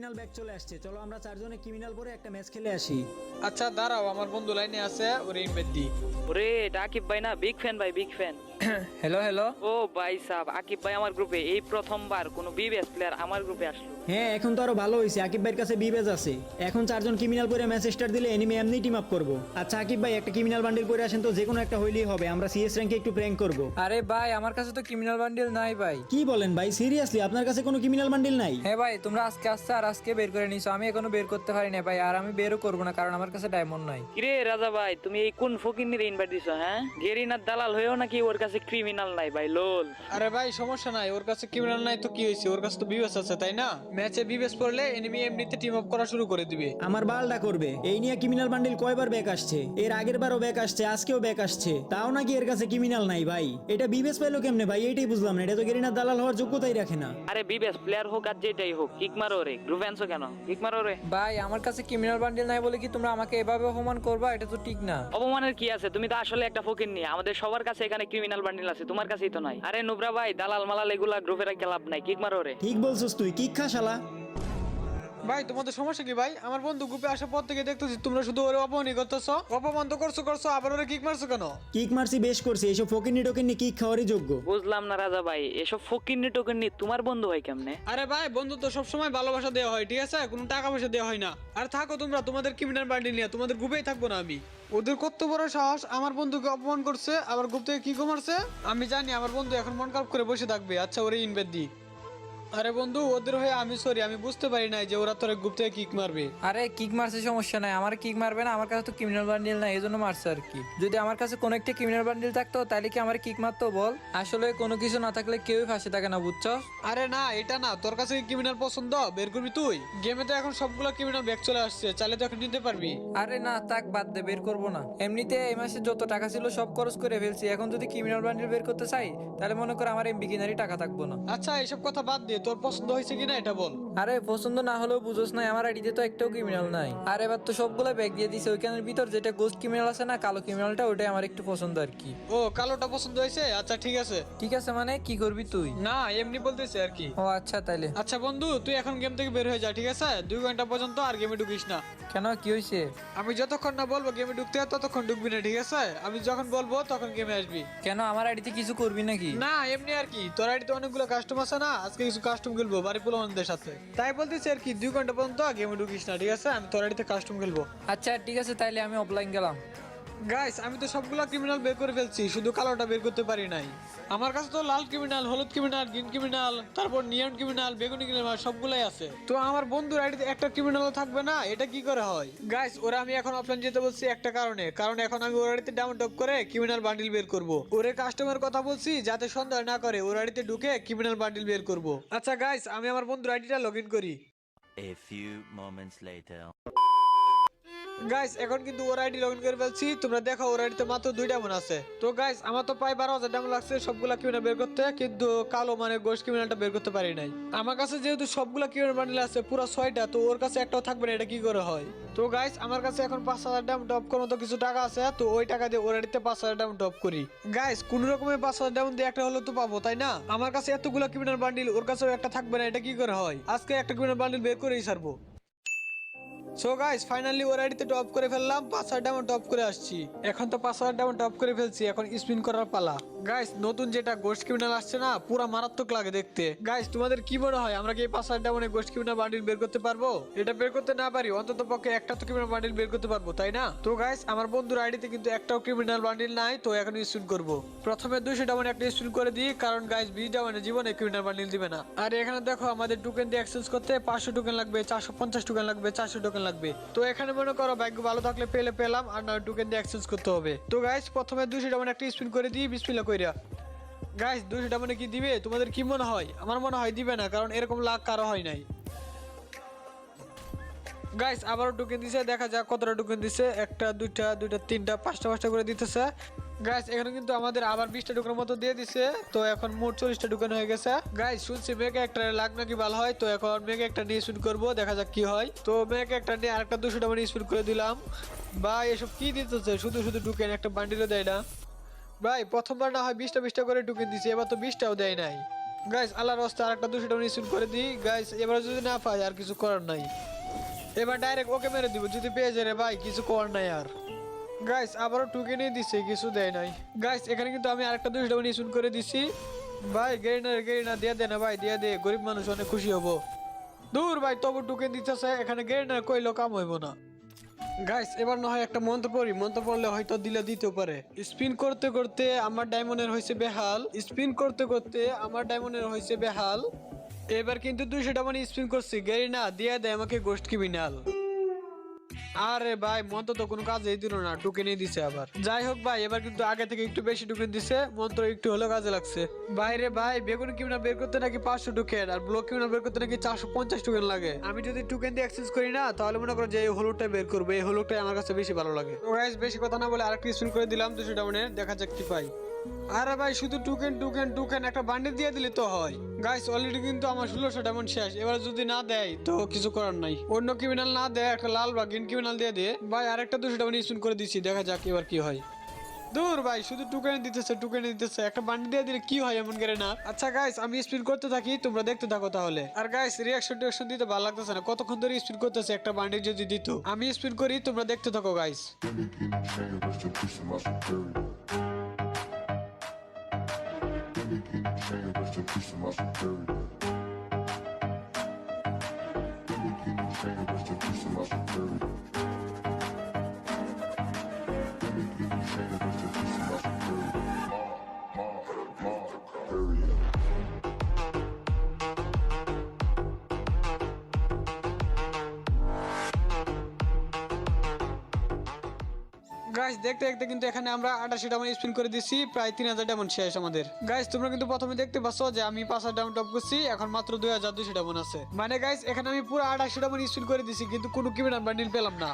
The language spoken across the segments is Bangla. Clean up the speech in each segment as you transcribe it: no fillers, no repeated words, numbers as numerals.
ক্রিমিনাল ব্যাগ চলে আসছে, চলো আমরা চারজনে ক্রিমিনাল পরে একটা ম্যাচ খেলে আসি। আচ্ছা দাঁড়াও, আমার বন্ধু লাইনে আছে, ওরে ইনভাইট দি। ওরে এটা আকিব ভাই না, বিগ ফ্যান ভাই, বিগ ফ্যান। Hello hello. ও ভাই সাহেব, আকিব ভাই আমার গ্রুপে এই প্রথমবার কোনো বিবিএস প্লেয়ার আমার গ্রুপে আসলো। হ্যাঁ, এখন তো আরো ভালো হয়েছে, আকিব ভাইয়ের কাছে বিবেজ আছে। এখন চারজন ক্রিমিনাল পরে ম্যাচ স্টার্ট দিলে এনিমি এমনি টিম আপ করবো। আচ্ছা আকিব ভাই, একটা ক্রিমিনাল বান্ডিল পরে আসেন তো, যে কোনো একটা হইলেই হবে, আমরা সিএস র্যাঙ্কে একটু প্র্যাঙ্ক করব। আরে ভাই আমার কাছে তো ক্রিমিনাল বান্ডিল নাই ভাই। কি বলেন ভাই, সিরিয়াসলি আপনার কাছে কোনো ক্রিমিনাল বান্ডিল নাই? হ্যাঁ ভাই, তোমরা আজকে আসছো আর আজকে বের করে নিছো, আমি এখনো বের করতে পারি না ভাই, আর আমি বেরও করবো না কারণ আমার কাছে ডায়মন্ড নাই। কিরে রাজা ভাই, তুমি এই কোন ফকিন্নির ইনভাইট দিছো? হ্যাঁ, গেরিনার দালাল হয়েও নাকি ওর কাছে ক্রিমিনাল নাই ভাই, লোল। আরে ভাই সমস্যা নাই, ওর কাছে ক্রিমিনাল নাই তো কি হয়েছে, ওর কাছে তো বিবেস আছে তাই না? ম্যাচে বিবেস পড়লে এনিমি এমনিতে টিম আপ করা শুরু করে দিবে। আমার বালটা করবে। এই নিয়ে ক্রিমিনাল বান্ডিল কয়বার ব্যাক আসছে, এর আগের বারও ব্যাক আসছে, আজকেও ব্যাক আসছে, তাও নাকি এর কাছে ক্রিমিনাল নাই ভাই। এটা বিবেস পাইলো কেমনে ভাই, এইটাই বুঝলাম না। এটা তো গেরিনার দালাল হওয়ার যোগ্যতাই রাখে না। আরে বিবিএস প্লেয়ার হোক আর যেটাই হোক, কিক মারো রে। গ্রুপে আনছো কেন? কিক মারো রে। ভাই আমার কাছে ক্রিমিনাল বান্ডিল নাই বলে কি তোমরা আমাকে এভাবে অপমান করবা? এটা তো ঠিক না। অপমানের কি আছে? তুমি তো আসলে একটা ফকিন্নি। আমাদের সবার কাছে এখানে ক্রিমিনাল বান্ডিল আছে, তোমার কাছেই তো নাই। আরে নুবরা ভাই, দালাল মালাল এগুলা গ্রুপে রাখতে লাভ নাই, কিক মারো রে। ঠিক বলছিস তুই, কিক খা শালা। ভাই তোমাদের সমস্যা কি ভাই? আমার বন্ধু গ্রুপে আসার পর থেকে দেখতেছি তোমরা শুধু ওরে অপমানই করতেছো। অপমান তো করছো আবার ওরে কিক মারছো কেন? কিক মারছি বেশ করছি, এইসব ফকিন্নি টোকিন্নি কিক খাওয়ারই যোগ্য। বুঝলাম না রাজা ভাই, এসব ফকিন্নি টোকিন্নি তোমার বন্ধু হয় কেমনে? আরে ভাই বন্ধু তো সবসময় ভালোবাসা দেওয়া হয়, ঠিক আছে? কোনো টাকা পয়সা দেওয়া হয় না। আর থাকো তোমরা তোমাদের ক্রিমিনাল বান্ডিল নিয়ে, তোমাদের গ্রুপেই থাকবো না আমি। ওদের কত বড় সাহস আমার বন্ধুকে অপমান করছে, আবার গ্রুপ থেকে কি মারছে। আমি জানি আমার বন্ধু এখন মন খারাপ করে বসে থাকবে। আচ্ছা ওরে ইনভাইট দি। আরে বন্ধু ওদের হয়ে আমি সরি, আমি বুঝতে পারি নাই যে ওরা তোরে গ্রুপ থেকে কিক মারবে। আরে কিক মারছে সমস্যা নাই, আমার কিক মারবে না, আমার কাছে তো ক্রিমিনাল বান্ডিল নাই, এজন্য মারছে আর কি। যদি আমার কাছে কোনো একটা ক্রিমিনাল বান্ডিল থাকতো তাহলে কি আমার কিক মারতো বল? আসলে কোনো কিছু না থাকলে কেউই ফাঁসে থাকে না, বুঝছো? আরে না এটা না, তোর কাছে ক্রিমিনাল পছন্দ, বের করবি তুই। গেমে তো এখন সবগুলো ক্রিমিনাল ব্যাক চলে আসছে, চাইলে তো এখন নিতে পারবি। আরে না তাক বাদ দে, বের করবো না। এমনিতে এই মাসে যত টাকা ছিল সব খরচ করে ফেলছি, এখন যদি ক্রিমিনাল বান্ডিল বের করতে চাই তাহলে মনে কর আমার এমবি কিনারই টাকা থাকবো না। আচ্ছা এইসব কথা বাদ দে, তোর পছন্দ হয়েছে কিনা এটা বল। আরে পছন্দ না হলেও বুঝোস না, আমার আইডিতে তো একটাও ক্রিমিনাল নাই। আর এবার তো সবগুলো ব্যাগ দিয়ে দিছে, ওইখানের ভিতর যেটা গোস্ট ক্রিমিনাল আছে না, কালো ক্রিমিনালটা, ওটাই আমার একটু পছন্দ আর কি। ও কালোটা পছন্দ হয়েছে, আচ্ছা ঠিক আছে। ঠিক আছে মানে কি করবি তুই? না এমনি বলতেছি আর কি। ও আচ্ছা তাইলে। আচ্ছা বন্ধু তুই এখন গেম থেকে বের হয়ে যা, ঠিক আছে? 2 ঘন্টা পর্যন্ত আর গেমে ঢুকিস না। কেন, কি হয়েছে? আমি যতক্ষণ না বলবো গেমে ঢুকতে ততক্ষণ ঢুকবি না, ঠিক আছে? আমি যখন বলবো তখন গেমে আসবি। কেন, আমার আইডিতে কিছু করবি নাকি? না এমনি আর কি, তোর আইডিতে অনেকগুলো কাস্টম আছে না, আজকে কিছু কাস্টম খেলবো বাড়ি পোলাদের সাথে, তাই বলতেছি আর কি। 2 ঘন্টা পর্যন্ত গেমে ঢুকিস না, ঠিক আছে? আমি তোর আইডিতে কাস্টম খেলবো। আচ্ছা ঠিক আছে, তাইলে আমি অফলাইন গেলাম। গাইস আমি তো সবগুলা ক্রিমিনাল বের করে ফেলছি, শুধু কালোটা বের করতে পারি নাই। আমার কাছে তো লাল ক্রিমিনাল, হলুদ ক্রিমিনাল, গ্রিন ক্রিমিনাল, তারপর নিয়ন ক্রিমিনাল, বেগুনি ক্রিমিনাল সবগুলাই আছে। তো আমার বন্ধুর আইডিতে একটা ক্রিমিনালও থাকবে না, এটা কি করে হয়? গাইস ওরা আমি এখন অফলাইন যেতে বলছি একটা কারণে, কারণ এখন আমি ওর আইডিতে ডাউন টপ করে ক্রিমিনাল বান্ডিল বের করব। ওরে কাস্টমার কথা বলছি যাতে সন্দেহ না করে, ওর আইডিতে ঢুকে ক্রিমিনাল বান্ডিল বের করব। আচ্ছা গাইস আমি আমার বন্ধুর আইডিটা লগইন করি। A few moments later. Guys এখন কিন্তু ওর আইডি লগইন করে ফেলছি, তোমরা দেখো ওর আইডিতে মাত্র 2 ডায়মন্ড আছে। তো গাইস আমার তো প্রায় 12,000 ডায়মন্ড লাগছে সবগুলা ক্রিমিনাল বের করতে, কিন্তু কালো মানে গোস্ট ক্রিমিনালটা বের করতে পারি নাই। আমার কাছে যেহেতু সবগুলা ক্রিমিনাল বান্ডেল আছে পুরো 6টা, তো ওর কাছে একটাও থাকবে না, এটা কি করে হয়? তো গাইস আমার কাছে এখন 5,000 ডায়মন্ড টপ করার মতো কিছু টাকা আছে, তো ওই টাকা দিয়ে ওর আইডিতে 5,000 ডায়মন্ড টপ করি। গাইস কোন রকমে 5,000 ডায়মন্ড দিয়ে একটা হলো তো পাবো তাই না? আমার কাছে এতগুলা ক্রিমিনাল বান্ডেল, ওর কাছেও একটা থাকবে না, এটা কি করে হয়? আজকে একটা ক্রিমিনাল বান্ডেল বের করেই ছাড়বো। সো গাইস ফাইনালি ওর আইডিতে টপ করে ফেললাম, 5,000 ডায়মন্ড টপ করে আসছি। এখন তো 5,000 ডায়মন্ড টপ করে ফেলছি, এখন স্পিন করার পালা। গাইস নতুন যেটা গোস্ট ক্রিমিনাল আসছে না, পুরো মারাত্মক লাগে দেখতে। গাইস তোমাদের কি মনে হয় আমরা কি এই 5,000 ডায়মন্ডে গোস্ট ক্রিমিনাল বান্ডিল বের করতে পারবো? এটা বের করতে না পারি অন্তত পক্ষে একটা তো ক্রিমিনাল বান্ডিল বের করতে পারবো তাই না? তো গাইস আমার বন্ধুর আইডিতে কিন্তু একটাও ক্রিমিনাল বান্ডিল নাই, তো এখন স্পিন করব। প্রথমে 200 ডায়মন্ড একটা স্পিন করে দিই, কারণ গাইস 20 ডায়মন্ডে জীবনে ক্রিমিনাল বান্ডিল দিবে না। আর এখানে দেখো আমাদের টোকেন দিয়ে এক্সচেঞ্জ করতে 500 টোকেন লাগবে, 450 টোকেন লাগবে, 400 টোকেন লাগবে। তো এখানে মনে করো ভাগ্য ভালো থাকলে পেলাম, আর না টোকেন দিয়ে এক্সচেঞ্জ করতে হবে। তো গাইস প্রথমে 200 ডায়মন্ড একটা স্পিন করে দিই, বিসমিল্লাহ কইরা। গাইস 200 ডায়মন্ডে কি দিবে? তোমাদের কি মনে হয়? আমার মনে হয় দিবে না, কারণ এরকম লাখ কারো হয় নাই। গাইস আবারও টোকেন দিছে, দেখা যাক কতটা টোকেন দিছে। একটা দুইটা তিনটা পাঁচটা করে দিতেছে। গাইস এখানে কিন্তু আমাদের আবার 20টা টোকেনের মতো দিয়ে দিছে, তো এখন মোট 40টা টোকেন হয়ে গেছে। গাইস শুনছি মেগা একটা লাখ নাকি ভালো হয়, তো এখন মেগা একটা নিয়ে শুট করবো, দেখা যাক কি হয়। তো মেগা একটা নিয়ে আরেকটা 200 ডায়মন্ড শুট করে দিলাম। ভাই এসব কি দিতেছে, শুধু টোকেন, একটা বান্ডিলও দেয় না। ভাই প্রথমবার না হয় 20টা করে টোকেন দিছে, এবার তো 20টাও দেয় নাই। গাইস আল্লাহর রাস্তায় আরেকটা 200 ডায়মন্ড স্পিন করে দিই গাইস। এবার যদি না পাই আর কিছু করার নাই, এবার ডাইরেক্ট ওকে মেরে দিব। যদি পেয়ে যায় রে ভাই কিছু করার নাই আর। গাইস আবারও টুকে নিয়ে দিছে, কিছু দেয় নাই। গাইস এখানে কিন্তু আমি আরেকটা 200 ডায়মন্ড স্পিন করে দিছি ভাই। গেরিনা দিয়ে দে না ভাই, দিয়ে দে, গরিব মানুষ অনেক খুশি হবো। দূর ভাই, তবু টুকে দিতেছে, এখানে গেরিনা কইলো কাম হইব না। গাইস এবার না হয় একটা মন্ত্র পড়ি, মন্ত্র পড়লে হয়তো দিলে দিতেও পারে। স্পিন করতে করতে আমার ডায়মন্ডের হয়েছে বেহাল, স্পিন করতে করতে আমার ডায়মন্ডের হয়েছে বেহাল। এবার কিন্তু 200 ডায়মন্ড স্পিন করছি, গেরিনা দিয়ে দেয় আমাকে গোস্ট ক্রিমিনাল। আরে ভাই মন্ত্র তো কোনো কাজেই দিল না, টুকেনই দিছে আবার। যাই হোক ভাই, এবার কিন্তু আগে থেকে একটু বেশি টুকেন দিছে, মন্ত্র একটু হলেও কাজে লাগছে। বাইরে ভাই বেগুন কিমনা বের করতে নাকি 500 টোকেন, আর ব্লক কিমনা বের করতে নাকি 450 টোকেন লাগে। আমি যদি টোকেন দিয়ে এক্সচেঞ্জ করি না, তাহলে মনে করো যে এই হলুদটা বের করবে, এই হলুদটাই আমার কাছে বেশি ভালো লাগে। তো গাইস বেশি কথা না বলে আরেকটা স্পিন করে দিলাম 200 ডায়মন্ডের, দেখা যাক কি পাই। আরে ভাই শুধু টোকেন টোকেন টোকেন, একটা বান্ডিল দিয়ে দিলে তো হয়। গাইস অলরেডি কিন্তু আমার 1600 ডায়মন্ড শেষ। এবার যদি না দেয় তো কিছু করার নাই, অন্য ক্রিমিনাল না দেয় একটা লাল বা গ্রিন ক্রিমিনাল দিয়ে দে ভাই। আরেকটা 200 ডায়মন্ড স্পিন করে দিছি, দেখা যাক এবার কি হয়। দূর ভাই, শুধু টোকেন দিতেছে, একটা বান্ডিল দিয়ে দিলে কি হয় এমন করে না। আচ্ছা গাইস আমি স্পিন করতে থাকি, তোমরা দেখতে থাকো তাহলে। আর গাইস রিঅ্যাকশন দিতে ভালো লাগতেছে না, কতক্ষণ ধরে স্পিন করতেছে, একটা বান্ডিল যদি দিত। আমি স্পিন করি, তোমরা দেখতে থাকো গাইস। গাইস দেখতে দেখতে কিন্তু এখানে আমরা 88 ডায়মন্ড স্পিন করে দিছি, প্রায় 3000 ডায়মন্ড শেষ আমাদের। গাইস তোমরা কিন্তু প্রথমে দেখতে পাচ্ছ যে আমি 5000 ডায়মন্ড টপ করছি, এখন মাত্র 2200 ডায়মন্ড আছে। মানে গাইস এখানে আমি পুরো 88 ডায়মন্ড স্পিন করে দিছি, কিন্তু কোনো ক্রিমিনাল বান্ডিল পেলাম না।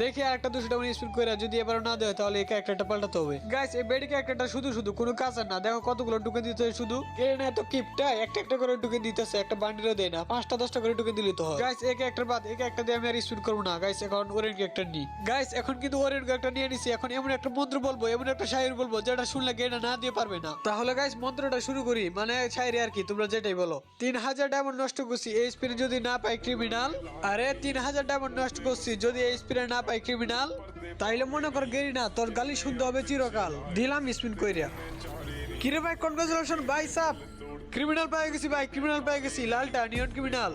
দেখি আরেকটা 200 ডায়মন্ড স্পিন করে যদি এবার না দেয় তাহলে এই ক্যারেক্টারটা পাল্টাতে হবে। গাইস এই বেডি ক্যারেক্টারটা শুধু কোনো কাজের না, দেখো কতগুলো টোকেন দিতে হয় শুধু। এর না এত কিপটা একটা করে টোকেন দিতেছে, একটা বান্ডিলও দেয় না, 5টা 10টা করে টোকেন দিলে তো হয়। গাইস এই ক্যারেক্টার বাদ এই ক্যারেক্টার দিয়ে আমি আর স্পিন করব না। গাইস এখন ওরেন ক্যারেক্টার নি। গাইস এখন কিন্তু ওরেন ক্যারেক্টার নিয়ে নিছি, এখন এমন একটা মন্ত্র বলবো, এমন একটা শায়রি বলবো যেটা শুনলে গেনা না দিয়ে পারবে না। তাহলে গাইস মন্ত্রটা শুরু করি, মানে শায়রি আর কি, তোমরা যেটাই বলো। 3000 ডায়মন্ড নষ্ট করছি, এই স্পিনে যদি না পাই ক্রিমিনাল। আরে 3000 ডায়মন্ড নষ্ট করছি, যদি এই স্পিনে না পাই ক্রিমিনাল, তাইলে মনে কর গেরিনা তোর গালি শুনতে হবে চিরকাল। দিলাম স্পিন কইরা। কিরে ভাই কনগ্রাচুলেশন ভাই সাব, ক্রিমিনাল পেয়ে গেছি ভাই, ক্রিমিনাল পেয়ে গেছি, লালটা নিয়ন ক্রিমিনাল।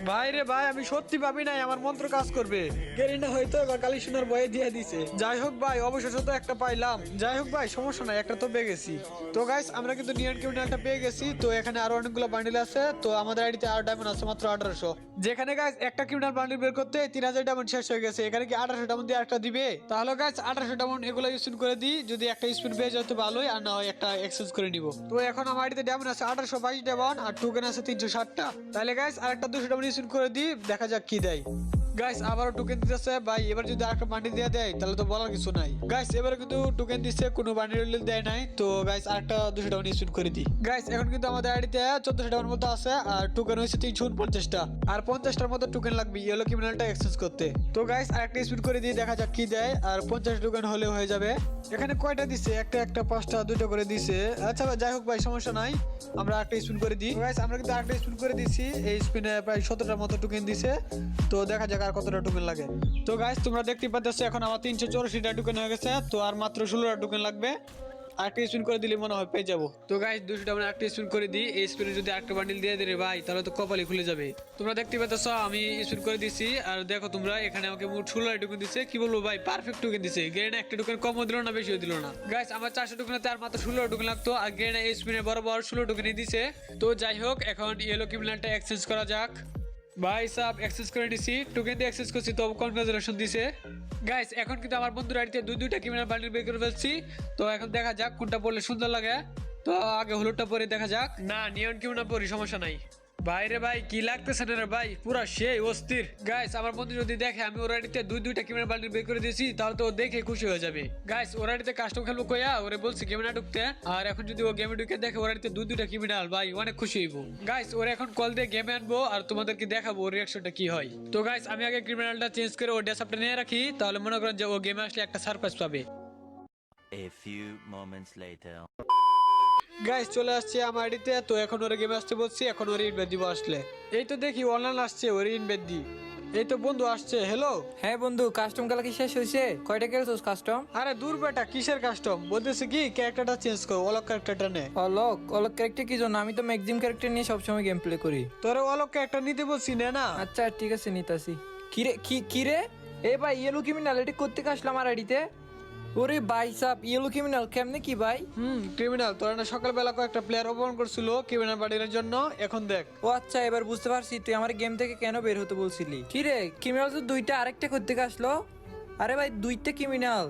ভাই রে ভাই আমি সত্যি ভাবি নাই আমার মন্ত্র কাজ করবে। গেরিনা হয়তো এবার গালি শোনার ভয়ে দিয়ে দিছে। যাই হোক ভাই অবশেষে তো একটা পাইলাম। যাই হোক ভাই সমস্যা নাই, একটা তো পেয়ে গেছি। তো গাইস আমরা কিন্তু নিয়ন ক্রিমিনালটা পেয়ে গেছি। তো এখানে আরো অনেকগুলো বান্ডিল আছে, তো আমাদের আইডিতে আর ডায়মন্ড আছে মাত্র 1800। যেখানে গাইস একটা ক্রিমিনাল বান্ডিল বের করতে 3000 ডায়মন্ড শেষ হয়ে গেছে, এখানে কি 1800 ডায়মন্ড দিয়ে একটা দিবে? তাহলে গাইস 1800 ডায়মন্ড এগুলো স্পিন করে দিই, যদি একটা স্পিন পেয়ে যায় তো ভালোই, আর না হয় একটা এক্সচেঞ্জ করে নিব। তো এখন আমার আইডিতে ডায়মন্ড আছে 1822 ডায়মন্ড, আর টোকেন আছে 360টা। তাহলে গাইস আরেকটা 200 ডায়মন্ড স্পিন করে দিই, দেখা যাক কি দেয়। গাইস আবারও টোকেন দিতেছে ভাই, এবার যদি আরেকটা বান্ডিল দিয়ে দেয় তাহলে তো বলার কিছু নাই। গাইস এবারে কিন্তু টোকেন দিচ্ছে, কোনো বান্ডিল দেয় নাই। তো গাইস আরেকটা 200 ডায়মন্ড স্পিন করে দিই। গাইস এখন কিন্তু আমাদের আইডিতে 1400 ডায়মন্ড মতো আছে, আর টোকেন হয়েছে 349টা, আর 50টার মতো টোকেন লাগবে ইয়েলো ক্রিমিনালটা এক্সচেঞ্জ করতে। তো গাইস আরেকটা স্পিন করে দিই, দেখা যাক কি দেয়, আর 50 টোকেন হলে হয়ে যাবে। এখানে কয়টা দিছে? একটা 5টা 2টা করে দিছে। আচ্ছা যাই হোক ভাই সমস্যা নাই, আমরা একটা স্পিন করে দিই। গাইস আমরা কিন্তু আরেকটা স্পিন করে দিছি, এই স্পিনে প্রায় 17টার মতো টোকেন দিছে। তো দেখা যাক আর কতটা টোকেন লাগে। তো গাইস তোমরা দেখতে পাচ্ছ এখন আমার 384টা টোকেন হয়ে গেছে, তো আর মাত্র 16টা টোকেন লাগবে। আরেকটা স্পিন করে দিলে মনে হয় পেয়ে যাবো। তো গাইস 200 ডায়মন্ড একটা স্পিন করে দিই, এই স্পিনে যদি একটা বান্ডিল দিয়ে দেয় ভাই তাহলে তো কপালই খুলে যাবে। তোমরা দেখতে পাচ্ছ আমি স্পিন করে দিছি, আর দেখো তোমরা এখানে আমাকে মোট 16টা টোকেন দিছে। কি বলবো ভাই পারফেক্ট টোকেন দিছে। গেরিনা একটা টোকেন কমও দিল না বেশিও দিল না। গাইস আমার 400 টোকেনতে আর মাত্র 16টা টোকেন লাগতো, আর গেরিনা এই স্পিনে বরাবর 16 টোকেনই দিছে। তো যাই হোক এখন ইয়েলো ক্রিমিনালটা এক্সচেঞ্জ করা যাক। ভাই সাব এক্সেস করে নিছি, টোকেন দিয়ে এক্সেস করছি, তো কনগ্রাচুলেশন দিছে। গাইস এখন কিন্তু আমার বন্ধুর আইডিতে দুইটা ক্রিমিনাল বান্ডিল বের করে ফেলছি। তো এখন দেখা যাক কোনটা পড়লে সুন্দর লাগে। তো আগে হলুদটা পরে দেখা যাক। না নিয়ন ক্রিমিনাল পরি, সমস্যা নাই। ভাই রে ভাই কি লাগতেছে না রে ভাই, পুরা সেই অস্থির। গাইস আমার বন্ধু যদি দেখে আমি ওর আইডিতে দুইটা ক্রিমিনাল বান্ডিল বের করে দিয়েছি, তাহলে তো ও দেখে খুশি হয়ে যাবে। গাইস ওর আইডিতে কাস্টম খেলবো কইয়া ওরে বলছি গেমে না ঢুকতে, আর এখন যদি ও গেমে ঢুকে দেখে ওর আইডিতে দুইটা ক্রিমিনাল, ভাই অনেক খুশি হইব। গাইস ওরে এখন কল দিয়ে গেমে আনবো, আর তোমাদেরকে দেখাবো ওর রিঅ্যাকশনটা কি হয়। তো গাইস আমি আগে ক্রিমিনালটা চেঞ্জ করে ওর ড্রেসআপটা নিয়ে রাখি, তাহলে মনে করেন যে ও গেমে আসলে একটা সারপ্রাইজ পাবে। A few moments later. Guys চলে আসছে আমার আইডিতে, তো এখন ওরা গেমে আসতে বলছি, এখন ওর ইনভাইট দিব আসলে। এই তো দেখি অনলাইন আসছে, ওর ইনভাইট দি। এই তো বন্ধু আসছে, হ্যালো। হ্যাঁ বন্ধু, কাস্টম খেলা কি শেষ হয়েছে? কয়টা খেলছোস কাস্টম? আরে দূর বেটা, কিসের কাস্টম? বলতেছে কি ক্যারেক্টারটা চেঞ্জ কর, অলক ক্যারেক্টারটা নে। অলক অলক ক্যারেক্টার কি জন্য? আমি তো ম্যাক্সিম ক্যারেক্টার নিয়ে সবসময় গেম প্লে করি। তোরে অলক ক্যারেক্টার নিতে বলছি, নে না। আচ্ছা ঠিক আছে, নিতাছি। কিরে কিরে এ ভাই, ইয়েলো ক্রিমিনাল এটা করতে আসলাম আমার আইডিতে। ওরে ভাই সাব, ইয়েলো ক্রিমিনাল কেমনে কি ভাই? ক্রিমিনাল তোরা না সকালবেলা কয়েকটা প্লেয়ার অপমান করছিল ক্রিমিনাল বাড়ির জন্য, এখন দেখ। ও আচ্ছা, এবার বুঝতে পারছি তুই আমার গেম থেকে কেন বের হতে বলছিলি। কিরে ক্রিমিনাল তো দুইটা, আরেকটা করতে আসলো। আরে ভাই দুইটা ক্রিমিনাল,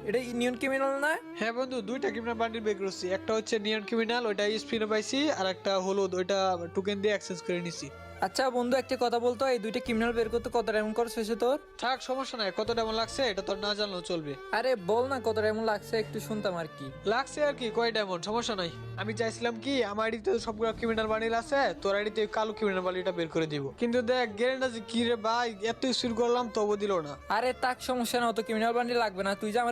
এটা ইউনিয়ন ক্রিমিনাল না? হ্যাঁ বন্ধু, দুইটা ক্রিমিনাল বান্ডিল বের করছি। একটা হচ্ছে নিয়ন ক্রিমিনাল, ওইটা স্পিনে পাইছি, আর একটা হলুদ, ওইটা টোকেন দিয়ে এক্সচেঞ্জ করে নিছি। আচ্ছা বন্ধু, একটা কথা বলতো, এই দুইটা ক্রিমিনাল বের করতে কত এমন খরচ হয়েছে তোর? থাক সমস্যা নাই, কত কেমন লাগছে এটা তোর না জানলেও চলবে। আরে বল না কত এমন লাগছে, একটু শুনতাম আর কি। লাগছে আর কি কয় ডায়মন্ড, সমস্যা নাই। আমি চাইছিলাম কি আমার আইডিতে সবগুলো ক্রিমিনাল বান্ডিল আছে, তোর আইডিতে কালো ক্রিমিনাল বান্ডিলটা বের করে দিব, কিন্তু দেখ গেরেন্ডা যে কি রে ভাই, এত স্পিড করলাম তবু দিল না। আরে তাক সমস্যা না, অত ক্রিমিনাল বান্ডিল লাগবে না, তুই যে আমার